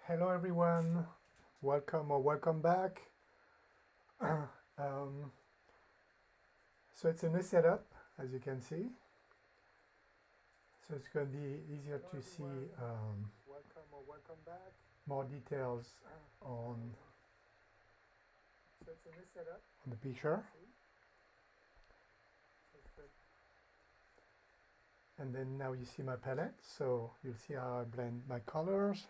Hello everyone, welcome or welcome back. So it's a new setup, as you can see. So it's going to be easier to see more details on the picture. And then now you see my palette, so you'll see how I blend my colors.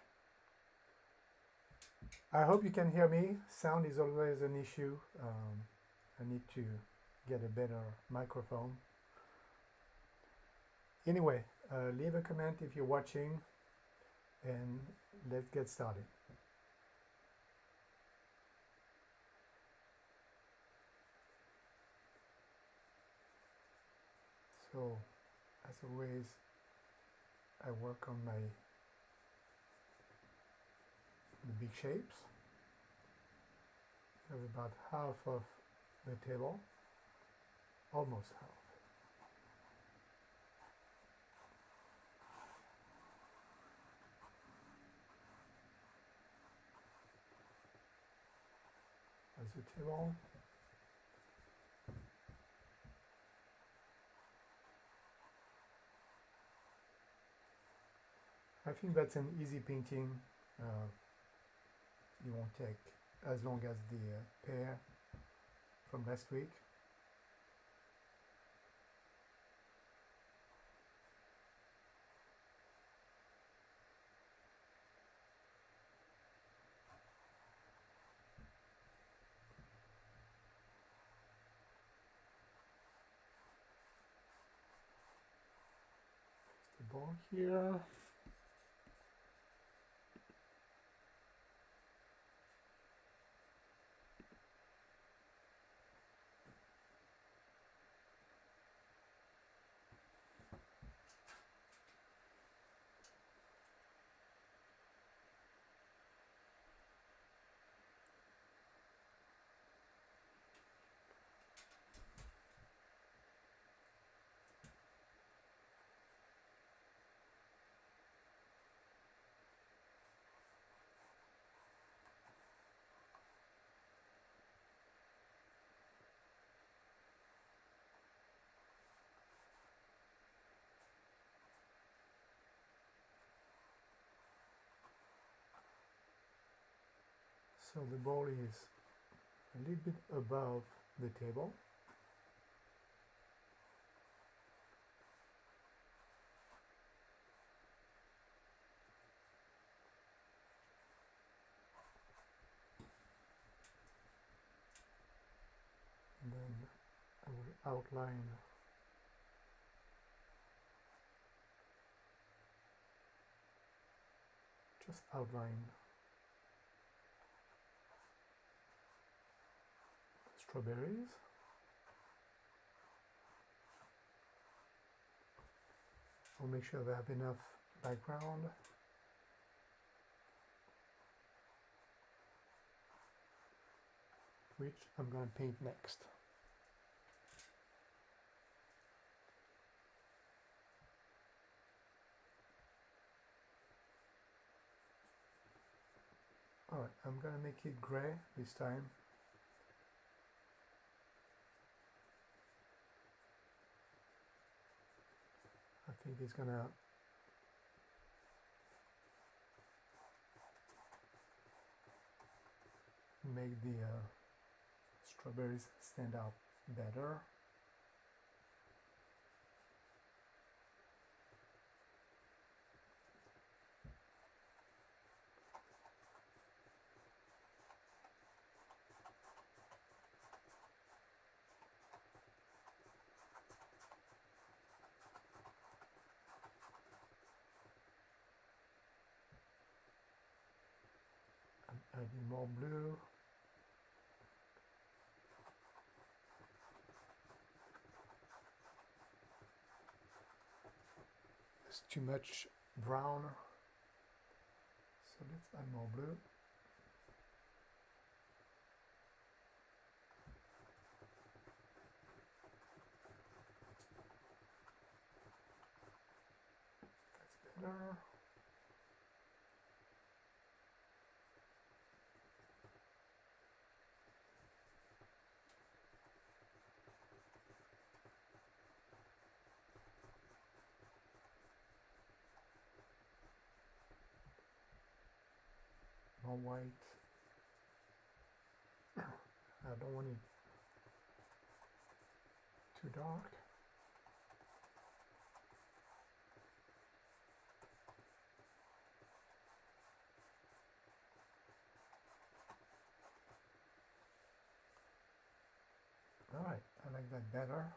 I hope you can hear me. Sound is always an issue. I need to get a better microphone. Anyway, leave a comment if you're watching, and let's get started. So, as always, I work on the big shapes. I have about half of the table, almost half. That's the table. I think that's an easy painting. It won't take as long as the pear from last week. The ball here. So the ball is a little bit above the table. And then I will outline strawberries. I'll make sure they have enough background. Which I'm going to paint next. Alright, I'm going to make it gray this time. I think it's going to make the strawberries stand out better. I'm adding more blue. There's too much brown, so let's add more blue. That's better. more white. I don't want it too dark. Alright, I like that better.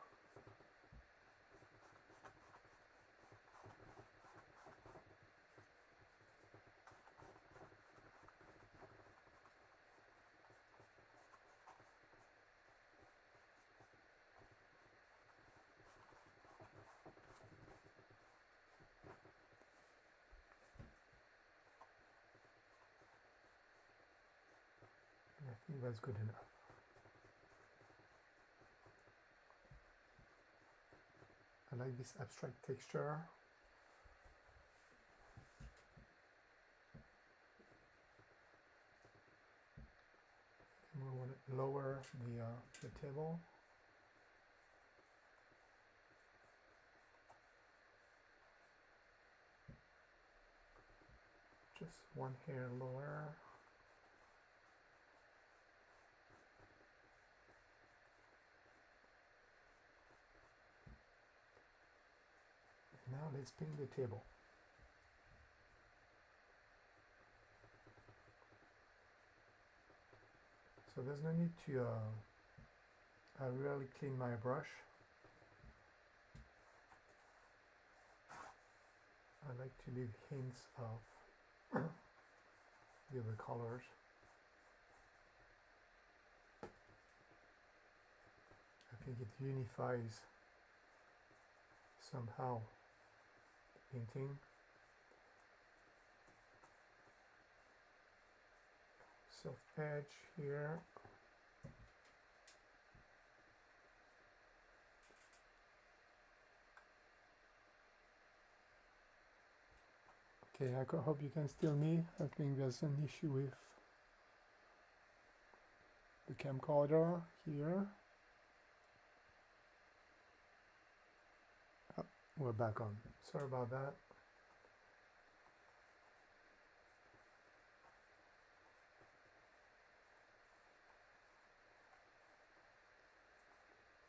And I think that's good enough. I like this abstract texture. And we want to lower the table. Just one hair lower. And now let's pin the table. So there's no need to, I really clean my brush. I like to leave hints of the other colors. I think it unifies somehow the painting. Soft edge here. Okay, I hope you can still me. I think there's an issue with the camcorder here. Oh, we're back on. Sorry about that.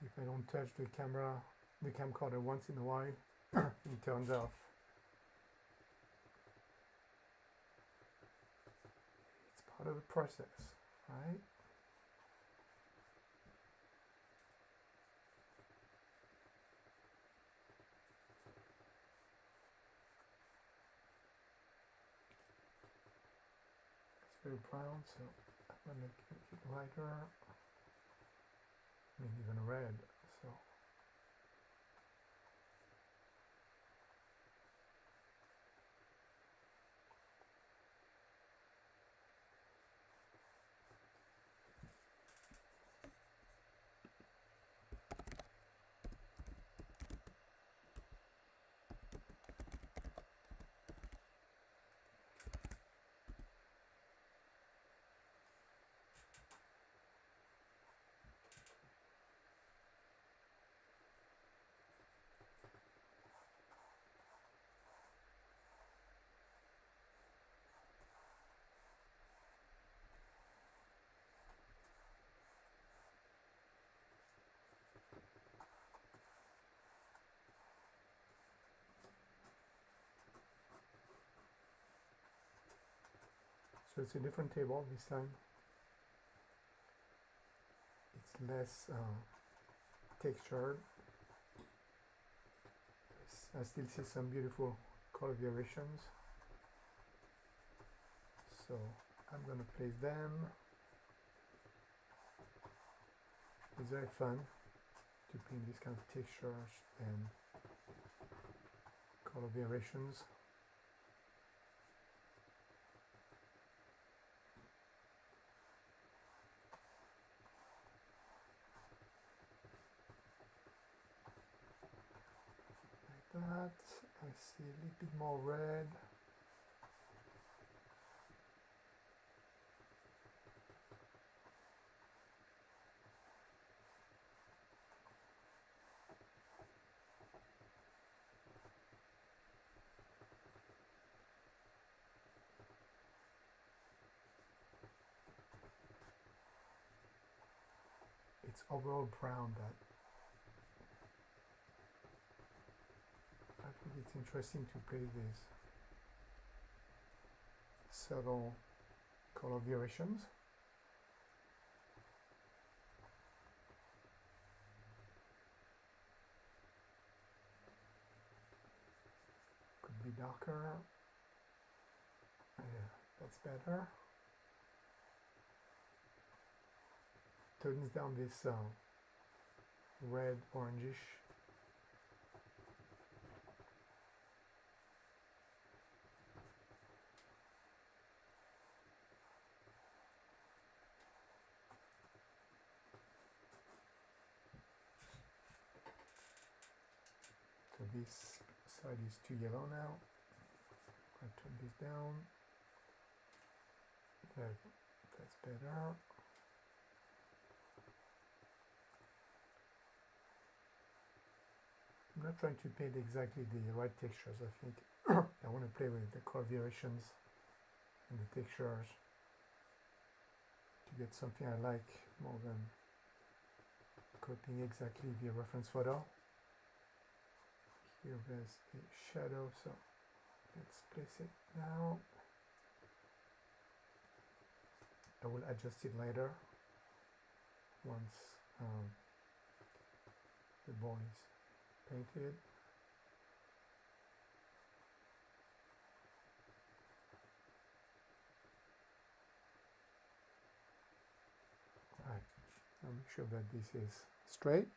If I don't touch the camcorder once in a while, it turns off. It's part of the process, right? It's very brown, so I'm gonna make it lighter. I mean, even red, so. So it's a different table this time. It's less textured. I still see some beautiful color variations. So I'm going to place them. It's very fun to paint these kind of textures and color variations. Like that. I see a little bit more red. it's overall brown that I think it's interesting to play these subtle color variations. Could be darker. Yeah, that's better. Turns down this red orangish. So this side is too yellow now. I turn this down. That's better. I'm not trying to paint exactly the right textures. I think I want to play with the color variations and the textures to get something I like more than copying exactly the reference photo. Here there's a shadow, so let's place it now. I will adjust it later once the ball is painted. Right, I'll make sure that this is straight.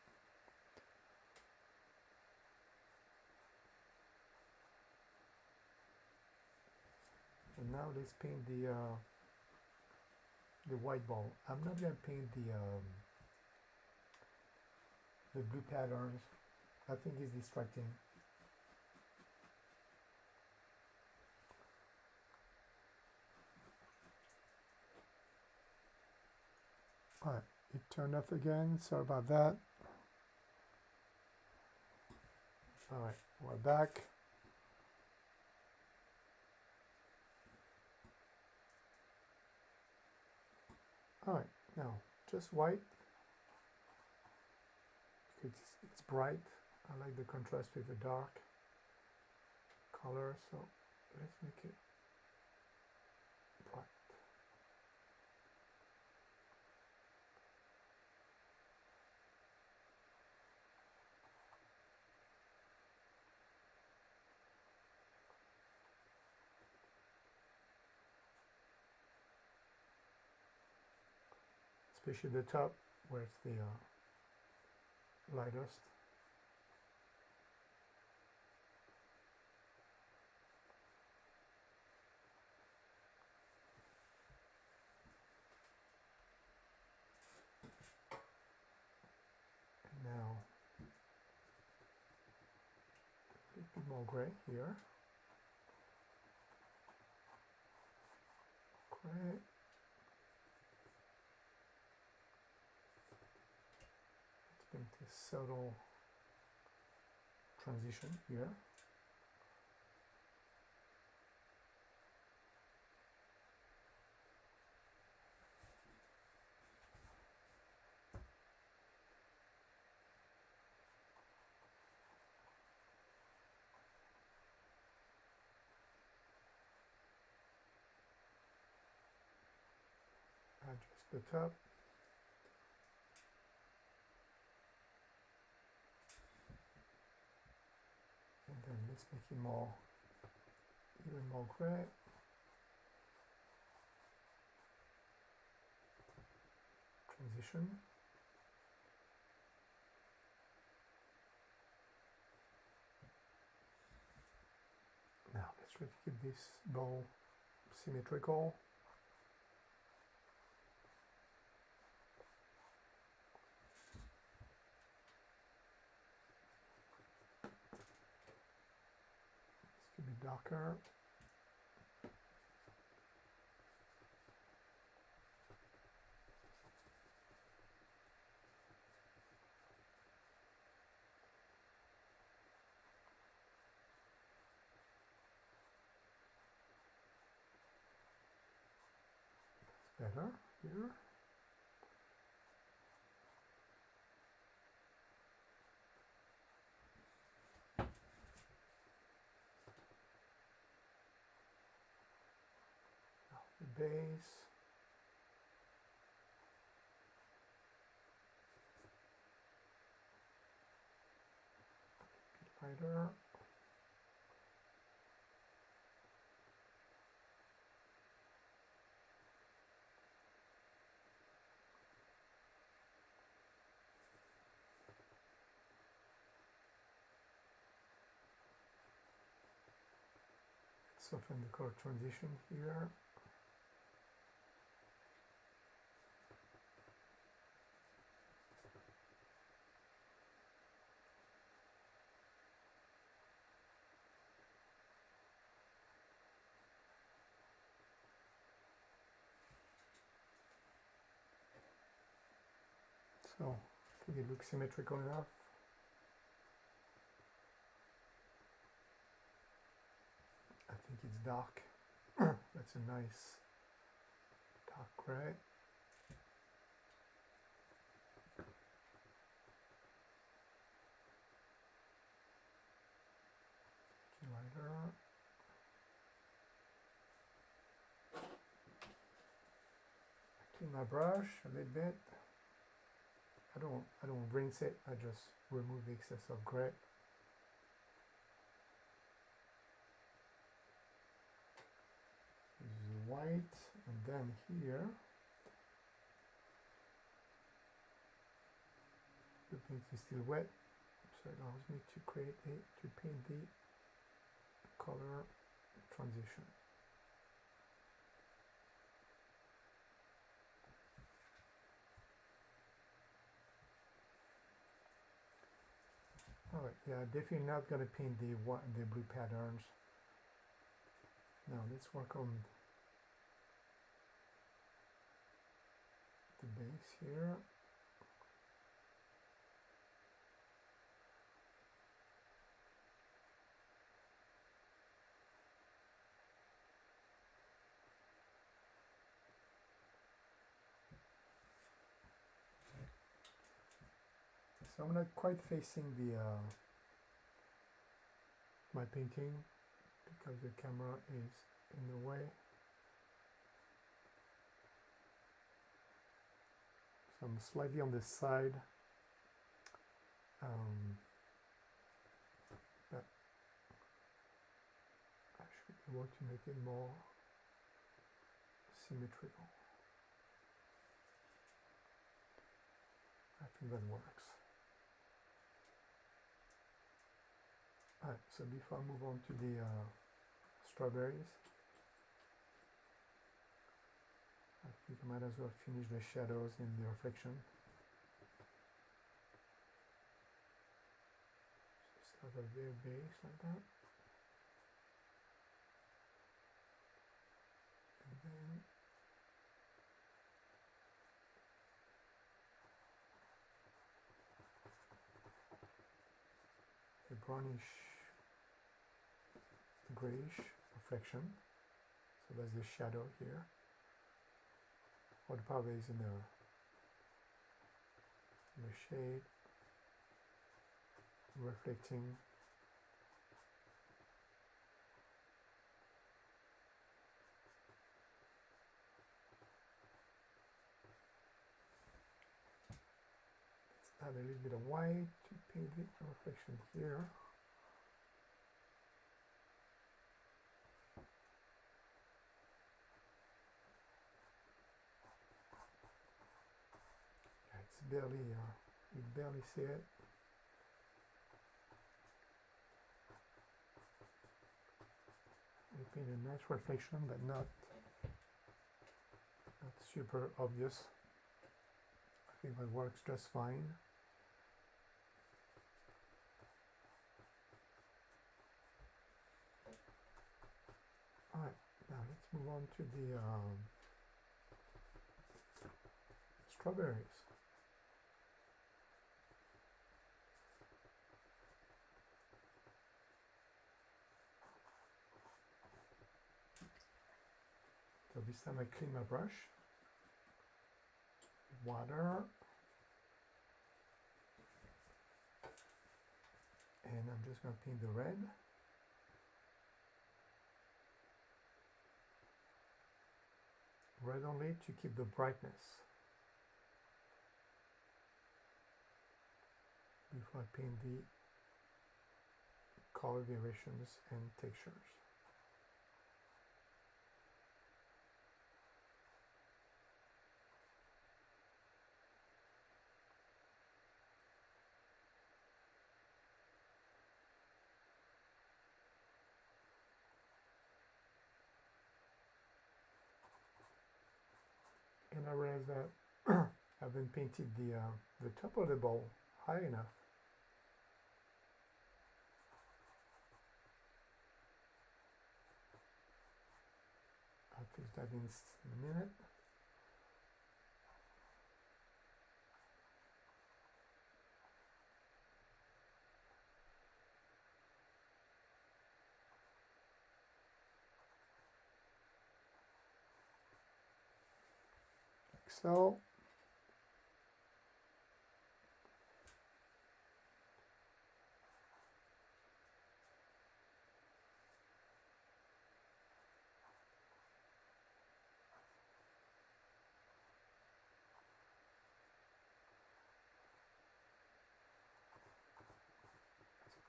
And now let's paint the white ball. I'm not going to paint the blue patterns. I think it's distracting. Alright, it turned off again. Sorry about that. Alright, we're back. Alright, now just white. It's bright. I like the contrast with the dark color, so let's make it bright. Especially the top where it's the lightest. And now a bit more gray here. Gray. Let's paint this subtle transition here. Adjust the top. And then let's make it more, even more gray. Transition. Now let's try to keep this bowl symmetrical. This could be darker. Better here. base. Lighter. Soften the color transition here. So I think it looks symmetrical enough. I think it's dark. That's a nice dark gray. Lighter. I clean my brush a little bit. I don't rinse it, I just remove the excess of gray. Use white, and then here the paint is still wet, so it allows me to paint the color transition. Alright, yeah, definitely not going to paint the blue patterns. Now let's work on the base here. So I'm not quite facing the my painting because the camera is in the way. So I'm slightly on the side, but I should be able to make it more symmetrical. I think that works. Alright, so before I move on to the strawberries, I think I might as well finish the shadows in the reflection. So start at the very base like that. And then a brownish, grayish reflection. So that's the shadow here. Or the powder is in the shade, reflecting. Let's add a little bit of white to paint the reflection here. It's barely, you barely see it. We paint a nice reflection, but not super obvious. I think that works just fine. Alright, now let's move on to the strawberries. So this time I clean my brush, water, and I'm just going to paint the red. red only to keep the brightness before I paint the color variations and textures. And I realized that I haven't painted the top of the bowl high enough. I'll fix that in a minute. Like so.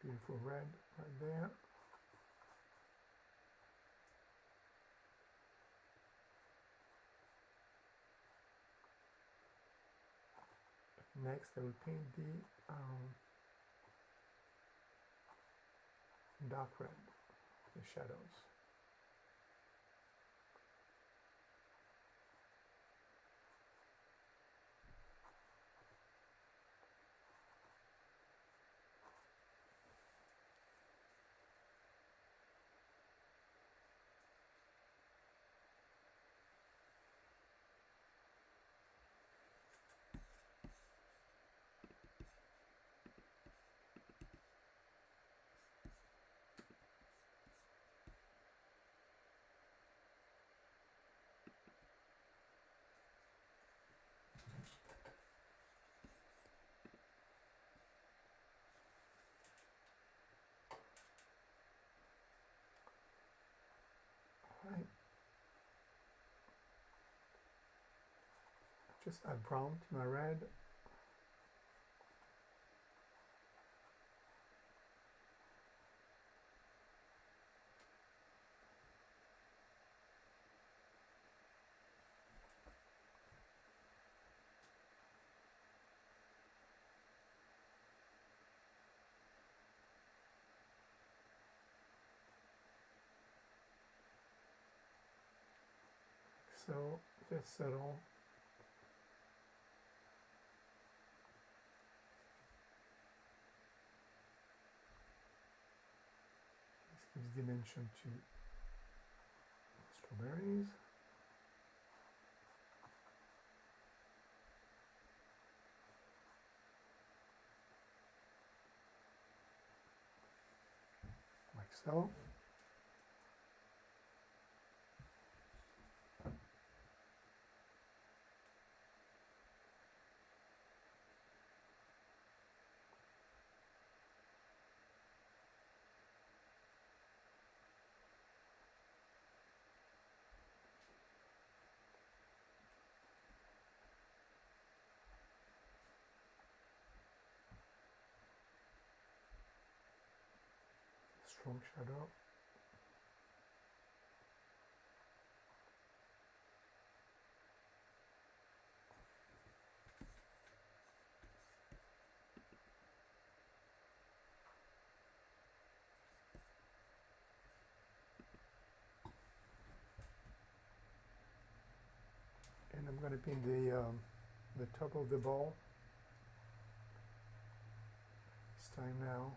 Beautiful red right there. Next, I will paint the dark red, the shadows. Right. Just add brown to my red. So just settle. This gives dimension to strawberries. Like so. Strong shadow. And I'm going to paint the top of the ball. It's time now.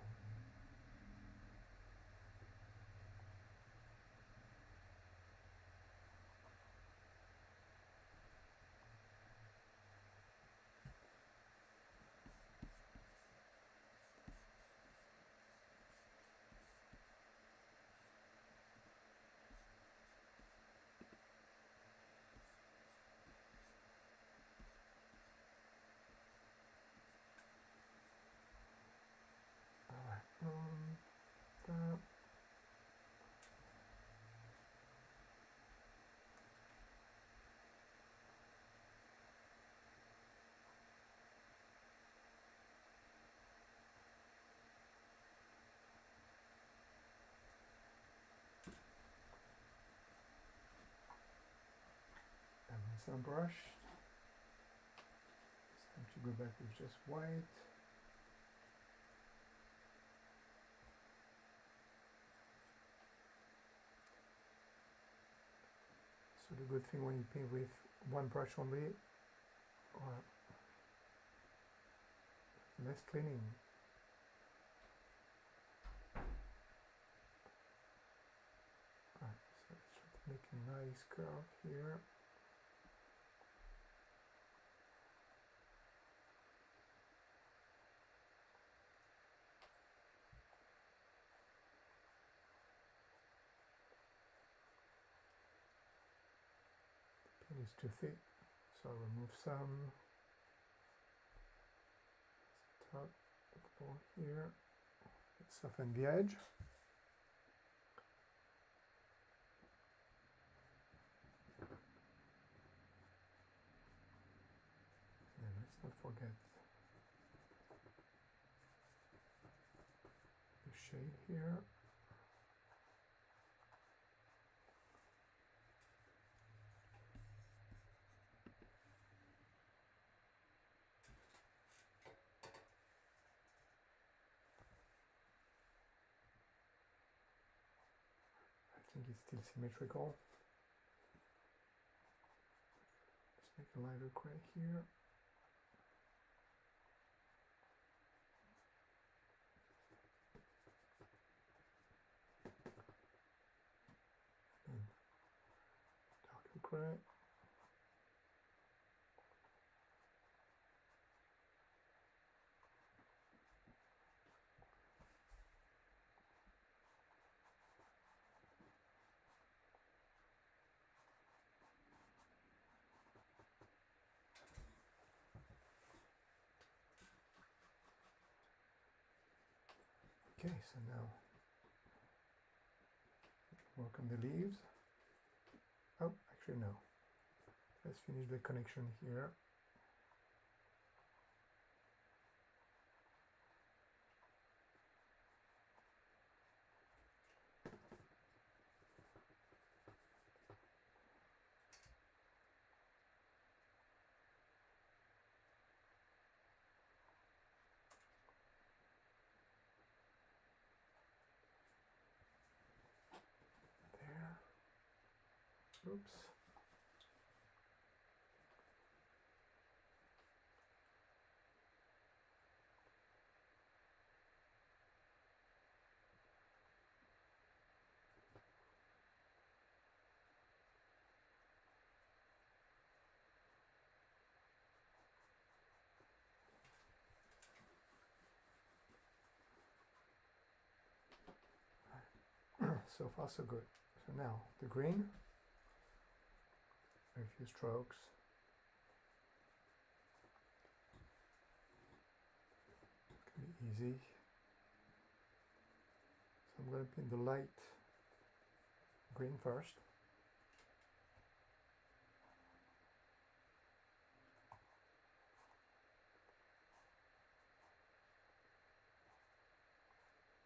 some brush. It's time to go back with just white. So the good thing when you paint with one brush only, or less cleaning. Alright, so let's try to make a nice curve here. The paint is too thick, so I'll remove some. Top here. Let's soften the edge. And let's not forget the shade here. I think it's still symmetrical. Let's make a lighter gray here. And darker gray. Okay, so now work on the leaves. Oh, actually no. Let's finish the connection here. Oops. So far so good. So now the green, a few strokes. It can be easy. So I'm going to paint the light green first.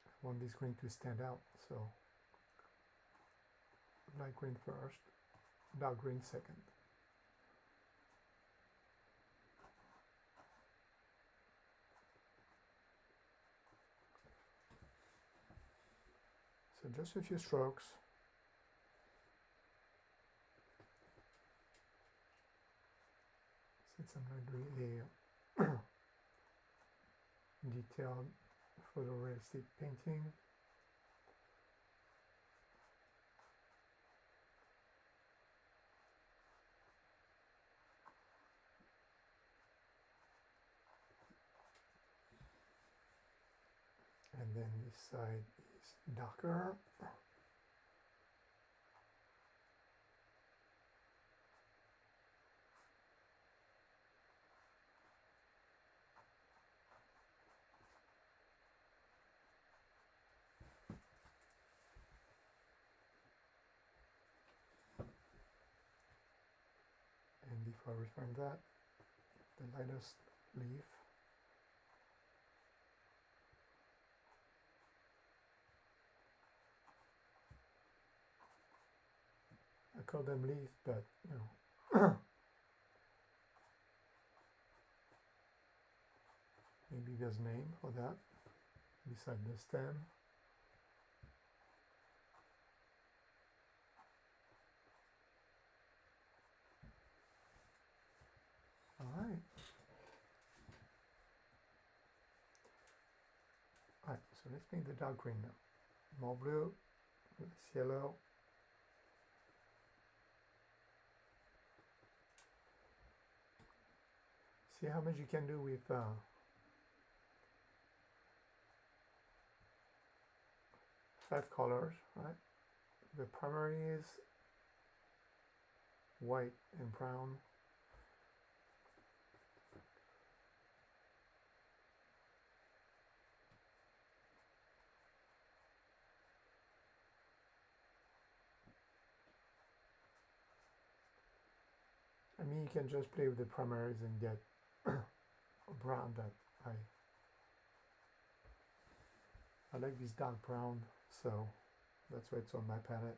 I want this green to stand out, so light green first, dark green second. So just a few strokes. Since I'm not doing a detailed photorealistic painting. And then this side is darker. And before I refine that, the lightest leaf. I call them leaves, but you know, Maybe there's a name for that beside the stem. Alright. Alright, so let's make the dark green now. More blue, with this yellow. See how much you can do with 5 colors, right? The primary is white and brown. I mean, you can just play with the primaries and get a brown that I like this dark brown, so that's why it's on my palette.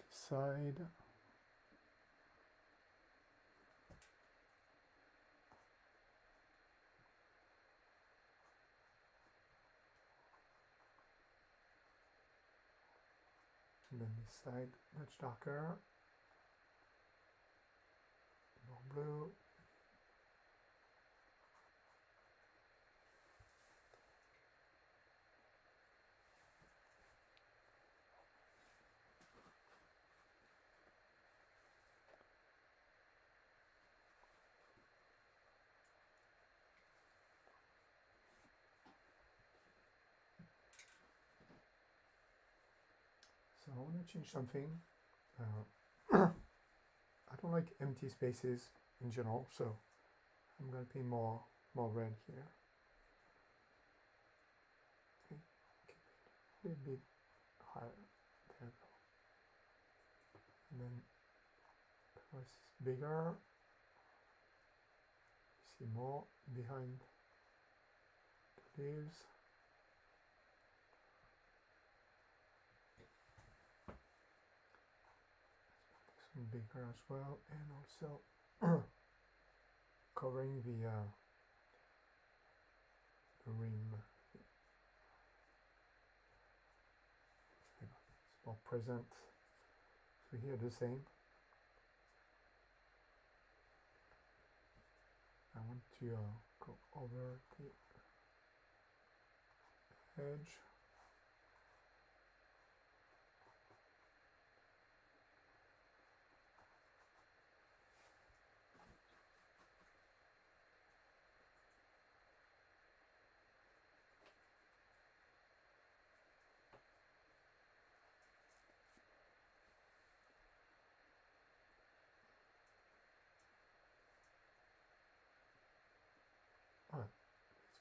Side. And then this side much darker. More blue. So I want to change something. I don't like empty spaces in general, so I'm going to paint more red here. Okay, a little bit higher. There we go. And then press bigger. See more behind the leaves. Bigger as well, and also covering the rim. It's more present. So here the same. I want to go over the edge.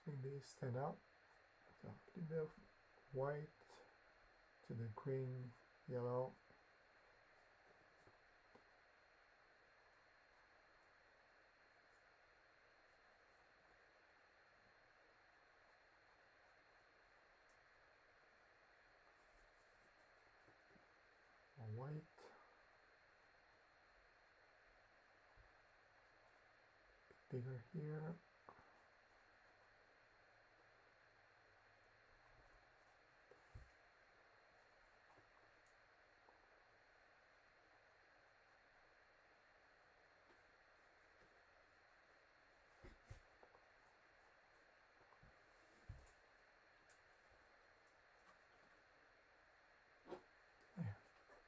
Let's make this stand out. So a little bit of white to the green, yellow. More white. Bigger here.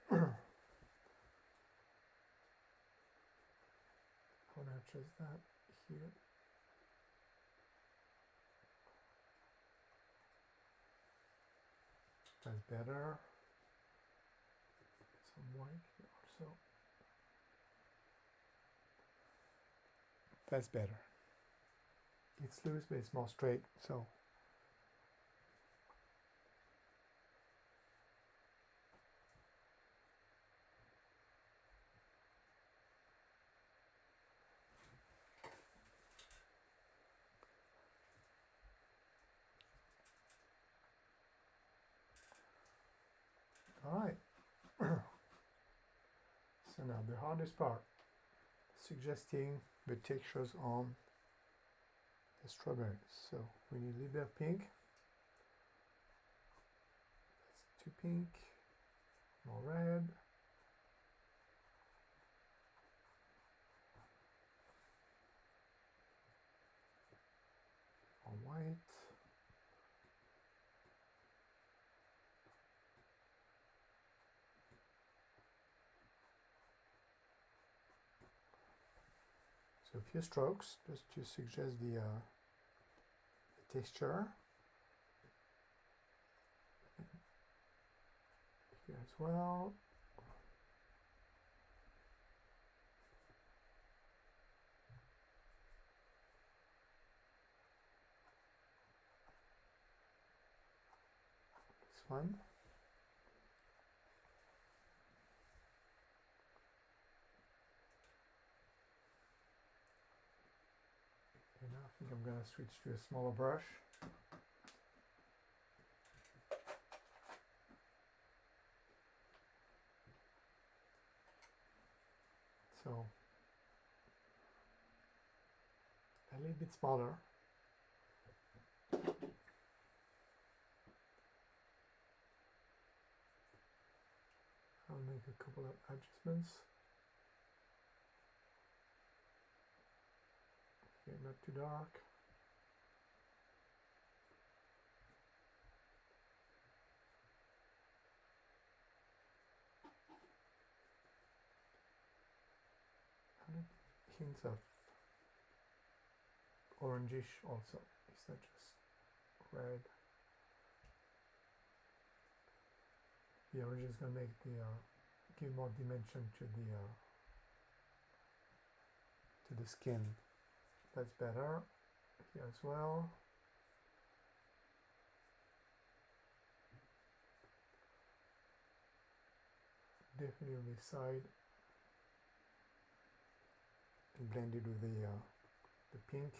I want to adjust that here. That's better. Some white here also. That's better. It's loose, but it's more straight, so. All right. So now the hardest part, suggesting the textures on the strawberries. So we need a little bit of pink. That's too pink. More red. More white. So a few strokes just to suggest the texture. Here as well. This one. Okay, now I think I'm going to switch to a smaller brush. So a little bit smaller. I'll make a couple of adjustments. Okay, not too dark. And hints of orangish also. It's not just red. The orange is going to make the give more dimension to the skin. That's better. Here as well. Definitely on this side. And blend it with the pink.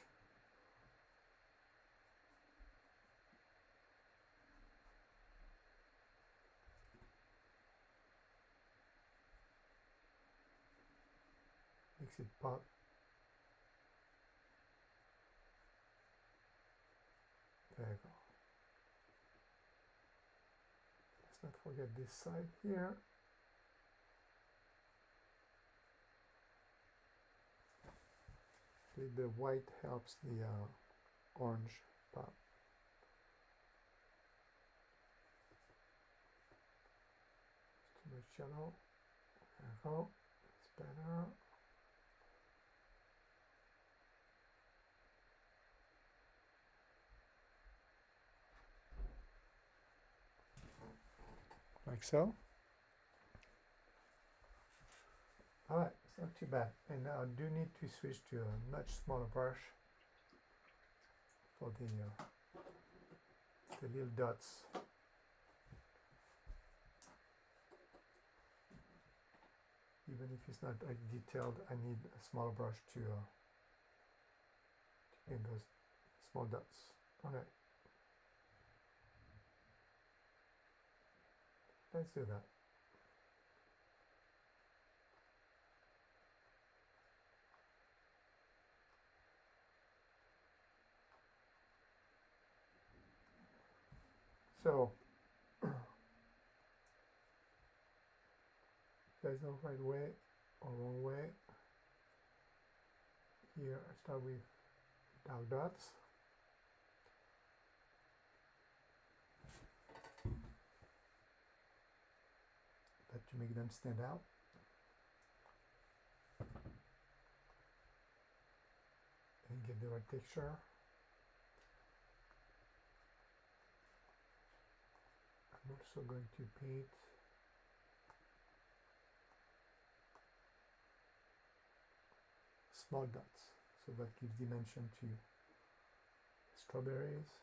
Makes it pop. There you go. Let's not forget this side here. A little bit of white helps the orange pop. Too much yellow. There you go. It's better. Like so. Alright, it's not too bad. And now I do need to switch to a much smaller brush for the little dots. Even if it's not like detailed, I need a smaller brush to paint those small dots. Okay. Let's do that. So, if there's no right way or wrong way, here I start with dark dots. But to make them stand out. And give the right texture. I'm also going to paint small dots, so that gives dimension to strawberries.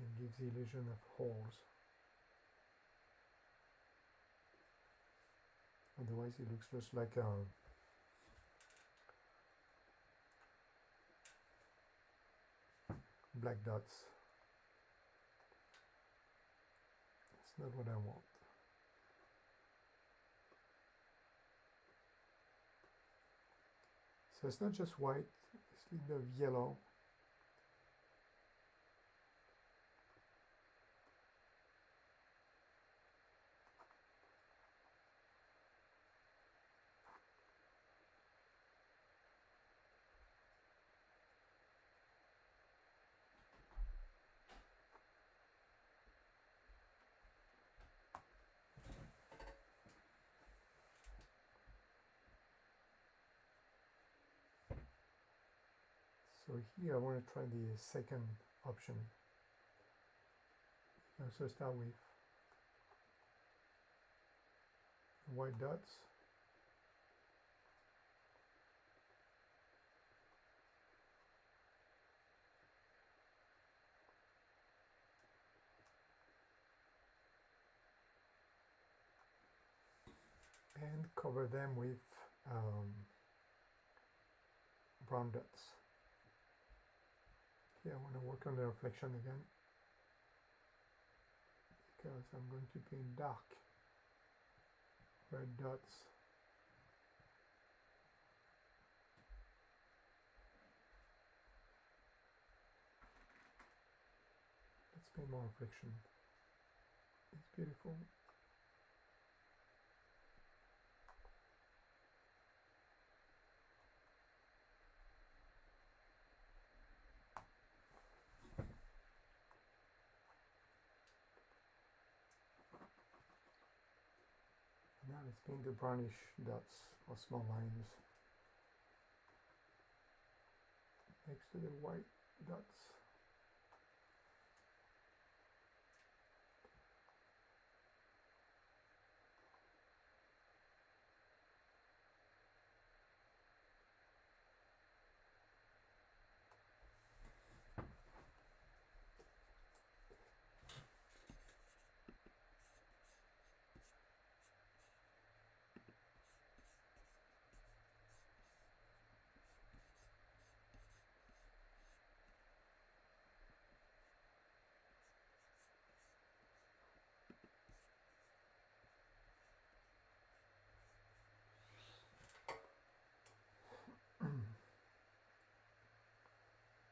And gives the illusion of holes. Otherwise it looks just like black dots. not what I want. So it's not just white, it's a little bit of yellow. So here I want to try the second option. So start with white dots. And cover them with brown dots. Here I want to work on the reflection again, because I'm going to paint dark red dots. Let's paint more reflection. It's beautiful. Now let's paint the brownish dots or small lines next to the white dots.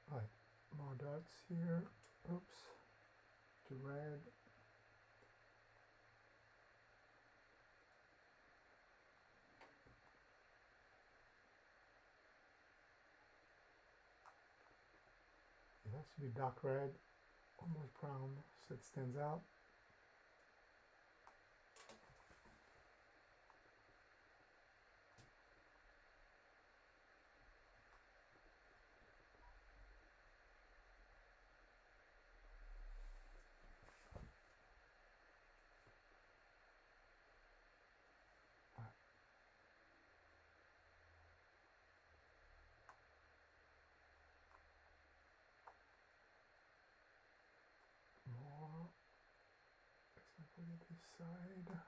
Right, more dots here. Oops, to red. It has to be dark red, almost brown, so it stands out. More. Let's not forget this side.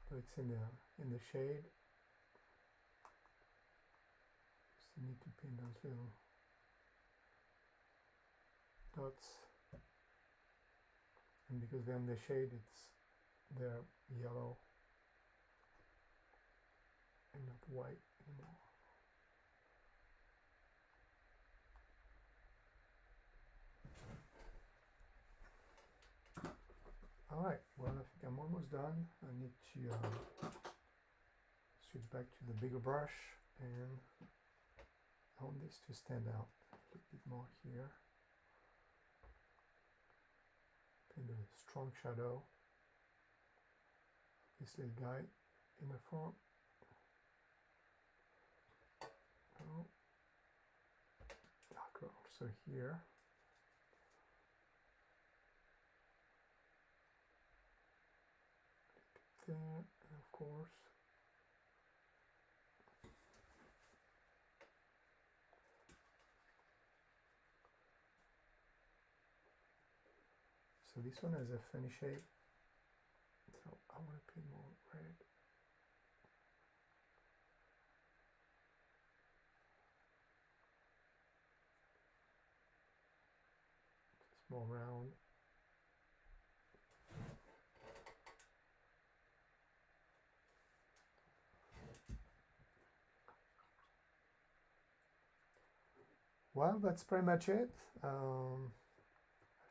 So it's in the shade. Still need to paint those little dots, and because they're in the shade, they're yellow and not white anymore. Alright, well, I think I'm almost done. I need to switch back to the bigger brush, and I want this to stand out a little bit more here. Paint a strong shadow. This little guy in the front. Oh, darker also here. there, and of course so this one has a funny shape, so I want to paint more red. It's more round. Well, that's pretty much it. I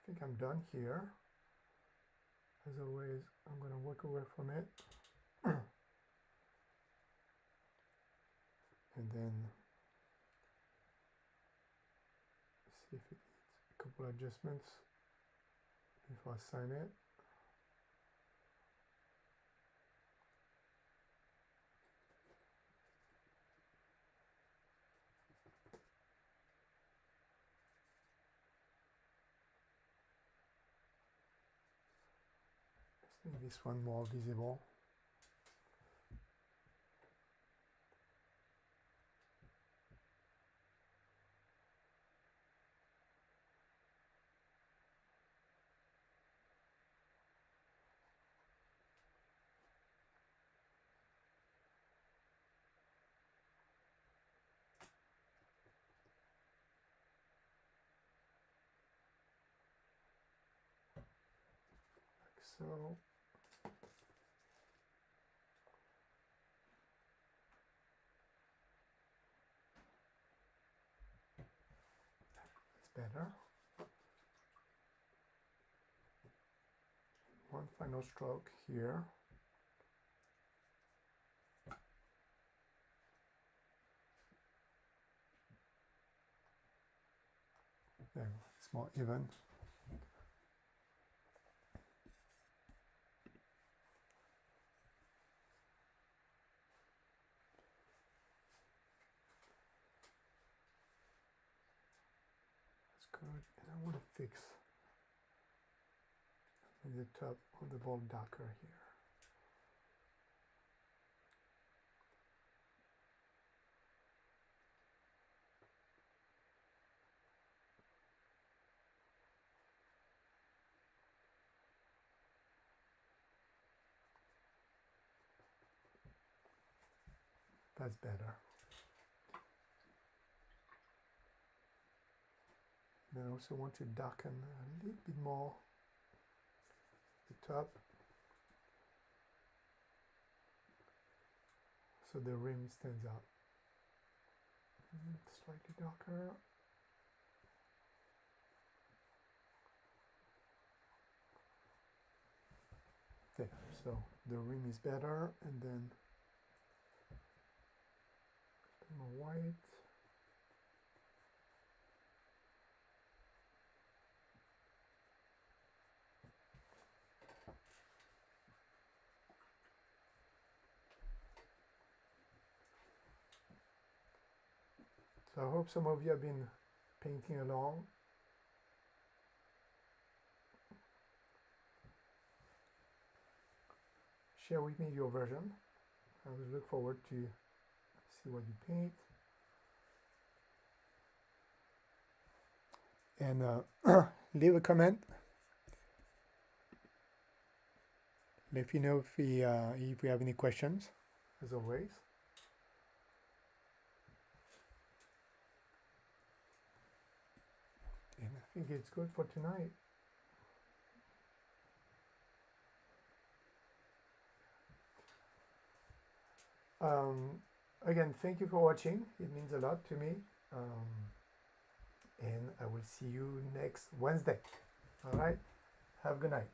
think I'm done here. As always, I'm going to work away from it. And then see if it needs a couple adjustments before I sign it. Let's make this one more visible. Like so. Better. One final stroke here. There, it's more even. Good, and I want to fix the top of the ball darker here. That's better. Then I also want to darken a little bit more the top, so the rim stands out. Slightly darker. There, so the rim is better, and then more white. So I hope some of you have been painting along. Share with me your version. I will look forward to see what you paint. And leave a comment. Let me know if we have any questions, as always. And I think it's good for tonight. Again, thank you for watching. It means a lot to me. And I will see you next Wednesday. All right. Have a good night.